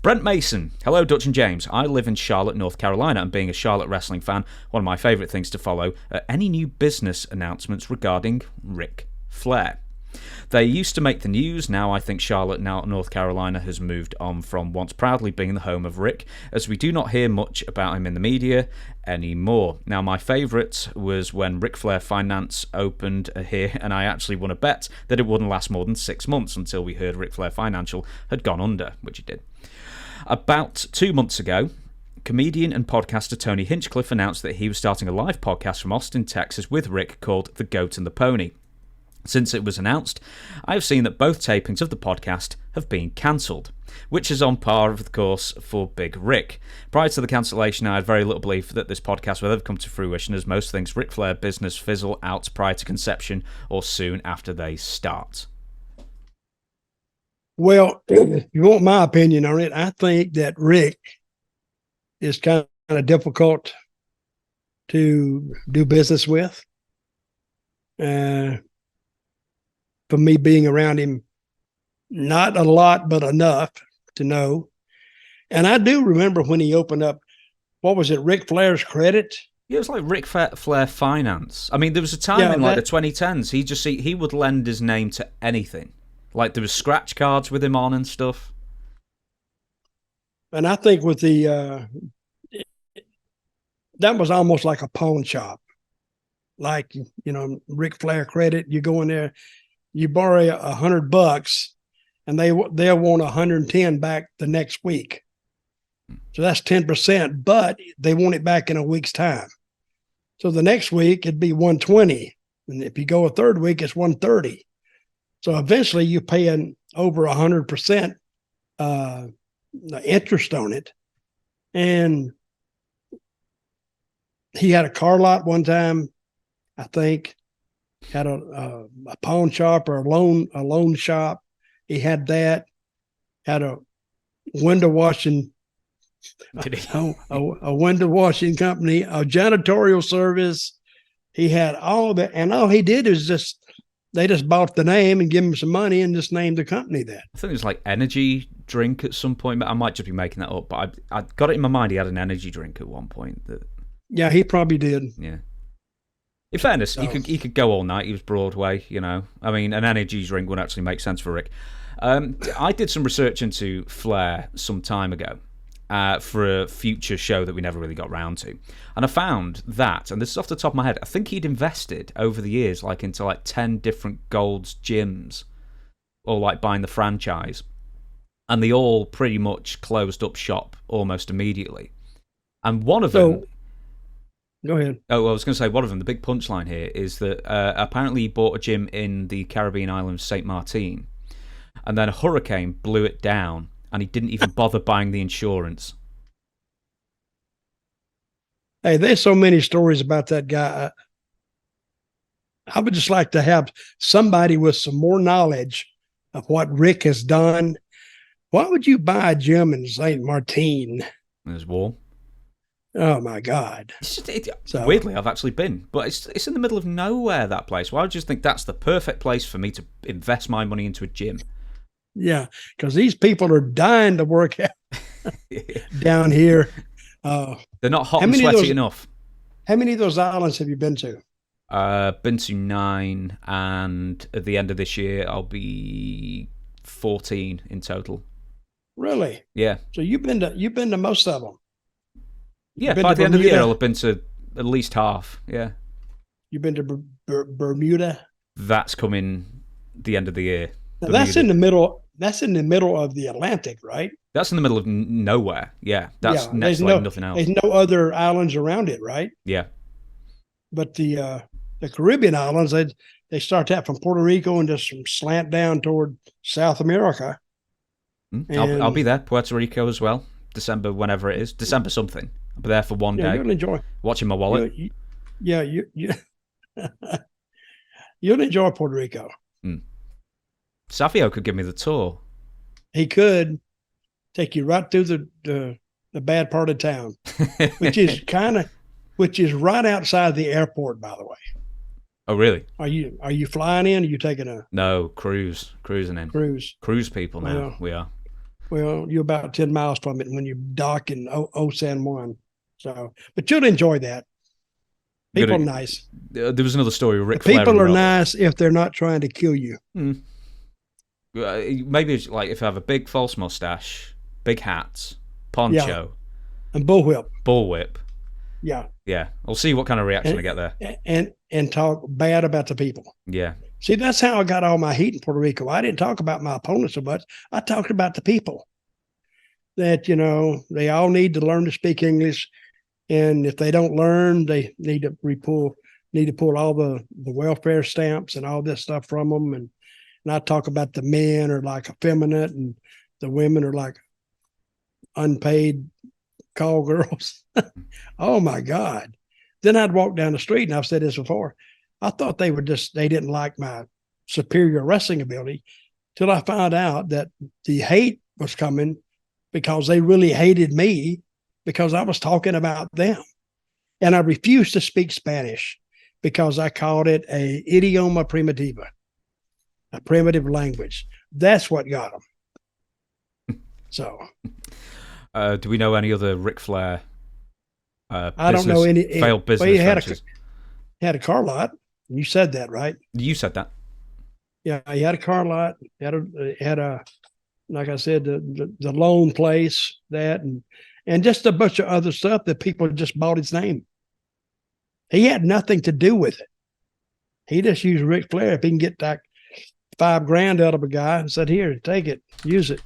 Brent Mason. Hello, Dutch and James. I live in Charlotte, North Carolina, and being a Charlotte wrestling fan, one of my favourite things to follow are any new business announcements regarding Ric Flair. They used to make the news. Now I think Charlotte, now North Carolina, has moved on from once proudly being the home of Ric, as we do not hear much about him in the media anymore. Now, my favourite was when Ric Flair Finance opened here, and I actually won a bet that it wouldn't last more than 6 months until we heard Ric Flair Financial had gone under, which it did. About 2 months ago, comedian and podcaster Tony Hinchcliffe announced that he was starting a live podcast from Austin, Texas with Ric called The Goat and the Pony. Since it was announced, I have seen that both tapings of the podcast have been cancelled, which is on par, of course, for Big Ric. Prior to the cancellation, I had very little belief that this podcast would ever come to fruition, as most things Ric Flair business fizzle out prior to conception or soon after they start. Well, if you want my opinion on it, I think that Ric is kind of difficult to do business with. For me being around him, not a lot, but enough to know. And I do remember when he opened up, what was it, Ric Flair's Credit? Yeah, it was like Ric Flair Finance. I mean, there was a time in like the 2010s, he would lend his name to anything. Like there was scratch cards with him on and stuff. And I think with that was almost like a pawn shop. Like, Ric Flair Credit, you go in there, you borrow $100 and they'll want 110 back the next week. So that's 10%, but they want it back in a week's time. So the next week it'd be 120. And if you go a third week, it's 130. So eventually you're paying over 100% interest on it. And he had a car lot one time, I think. Had a pawn shop or a loan shop. He had that. Had a window washing, a window washing company, a janitorial service. He had all that, and all he did is they just bought the name and give him some money and just named the company that. I think it was like energy drink at some point. I might just be making that up, but I got it in my mind. He had an energy drink at one point. Yeah, he probably did. Yeah. In fairness, he could go all night. He was Broadway, I mean, an energy drink would actually make sense for Ric. I did some research into Flair some time ago for a future show that we never really got round to. And I found that, and this is off the top of my head, I think he'd invested over the years into 10 different Gold's gyms, or buying the franchise. And they all pretty much closed up shop almost immediately. And one of them... Go ahead. Oh, well, I was going to say, one of them, the big punchline here, is that apparently he bought a gym in the Caribbean island of St. Martin, and then a hurricane blew it down, and he didn't even bother buying the insurance. Hey, there's so many stories about that guy. I would just like to have somebody with some more knowledge of what Ric has done. Why would you buy a gym in St. Martin? It's warm. Oh my God! Weirdly, I've actually been, but it's in the middle of nowhere. That place. Well, I just think that's the perfect place for me to invest my money into a gym. Yeah, because these people are dying to work out down here. They're not hot and sweaty enough. How many of those islands have you been to? Been to 9, and at the end of this year, I'll be 14 in total. Really? Yeah. So you've been to most of them. Yeah, by the end of the year, I'll have been to at least half. Yeah. You've been to Bermuda? That's coming the end of the year. Now, that's in the middle. That's in the middle of the Atlantic, right? That's in the middle of nowhere. Yeah, that's next to nothing else. There's no other islands around it, right? Yeah. But the Caribbean islands, they start that from Puerto Rico and just slant down toward South America. I'll be there, Puerto Rico as well. December, whenever it is, December something. I'll be there for one day. You'll enjoy watching my wallet. You you'll enjoy Puerto Rico. Savio could give me the tour. He could take you right through the bad part of town, which is right outside the airport, by the way. Oh, really? Are you flying in? Or are you taking a cruising in? Cruise people now. We are. Well, you're about 10 miles from it when you dock in San Juan. So, but you'll enjoy that. People are nice. There was another story. Ric Flair people are nice if they're not trying to kill you. Maybe it's like if I have a big false mustache, big hats, poncho, and bullwhip. Bullwhip. Yeah. Yeah. We'll see what kind of reaction I get there. And talk bad about the people. Yeah. See, that's how I got all my heat in Puerto Rico. I didn't talk about my opponents so much. I talked about the people. That, you know, they all need to learn to speak English. And if they don't learn, they need to pull all the welfare stamps and all this stuff from them. And I talk about the men are like effeminate and the women are like unpaid call girls. Oh my God. Then I'd walk down the street, and I've said this before. I thought they didn't like my superior wrestling ability till I found out that the hate was coming because they really hated me because I was talking about them. And I refused to speak Spanish because I called it a idioma primitiva, a primitive language. That's what got them. So. Do we know any other Ric Flair I don't know any failed business ventures? He had a car lot. You said that, right? You said that. Yeah, he had a car lot. Had a like I said, the loan place, that and just a bunch of other stuff that people just bought his name. He had nothing to do with it. He just used Ric Flair if he can get like $5,000 out of a guy and said, "Here, take it, use it."